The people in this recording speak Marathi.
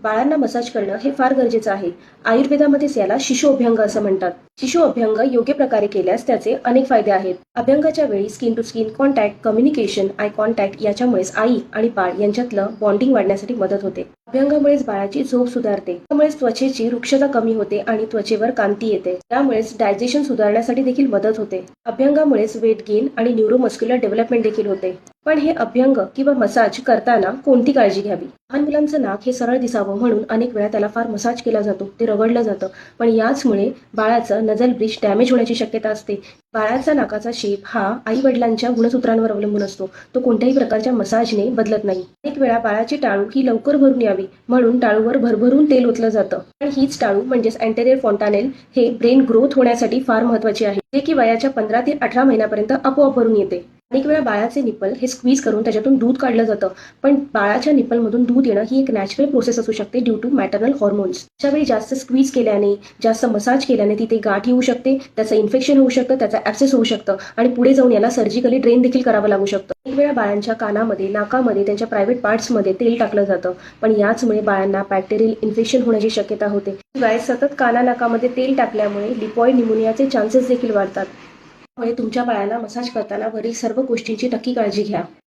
बाळांना मसाज करणं हे फार गरजेचं आहे. आयुर्वेदामध्येच याला शिशु अभ्यंग असं म्हणतात. शिशु अभ्यंग योग्य प्रकारे केल्यास त्याचे अनेक फायदे आहेत. अभ्यंगाच्या वेळी skin to skin contact, communication, eye contact याच्यामुळेच आई आणि बाळ यांच्यातलं बॉन्डिंग वाढण्यासाठी मदत होते. अभ्यंगामुळेच बाळाची झोप सुधारते. त्यामुळेच त्वचेची रुक्षता कमी होते आणि त्वचेवर कांती येते. त्यामुळेच डायजेशन सुधारण्यासाठी देखील मदत होते. अभ्यंगामुळेच वेट गेन आणि न्यूरोमस्क्युलर डेव्हलपमेंट देखील होते. पण हे अभ्यंग किंवा मसाज करताना कोणती काळजी घ्यावी? लहान मुलांचं नाक हे सरळ दिसावं म्हणून अनेक वेळा त्याला फार मसाज केला जातो, ते रगडलं जातं. पण याचमुळे बाळाचं नजल ब्रिज डॅमेज होण्याची शक्यता असते. बाळाचा नाकाचा शेप हा आई वडिलांच्या गुणसूत्रांवर अवलंबून असतो. तो कोणत्याही प्रकारच्या मसाजने बदलत नाही. अनेक वेळा बाळाची टाळू ही लवकर भरून यावी म्हणून टाळूवर भरभरून तेल ओतलं जातं. पण हीच टाळू म्हणजेच अँटेरियर फॉन्टानेल हे ब्रेन ग्रोथ होण्यासाठी फार महत्वाची आहे, जे की वयाच्या 15 ते 18 महिन्यापर्यंत आपोआप भरून येते. अनेक वेळा बाळाचे निप्पल हे स्क्वीज करून त्याच्यातून दूध काढलं जातं. पण बाळाच्या निप्पलमधून दूध येणं ही एक नॅचरल प्रोसेस असू शकते ड्यू टू मॅटर्नल हॉर्मोन्स. अशावेळी जास्त स्क्वीज केल्याने, जास्त मसाज केल्याने तिथे गाठ येऊ शकते, त्याचं इन्फेक्शन होऊ शकतं, त्याचा ॲब्सेस होऊ शकतं आणि पुढे जाऊन याला सर्जिकली ड्रेन देखील करावं लागू शकतं. अनेक वेळा बाळांच्या कानामध्ये, नाकामध्ये, त्यांच्या प्रायव्हेट पार्ट्समध्ये तेल टाकलं जातं. पण याचमुळे बाळांना बॅक्टेरियल इन्फेक्शन होण्याची शक्यता होते. शिवाय सतत काना नाकामध्ये तेल टाकल्यामुळे लिपॉइड निमोनियाचे चान्सेस देखील वाढतात. त्यामुळे तुमच्या बाळाला मसाज करताना वरील सर्व गोष्टींची नक्की काळजी घ्या.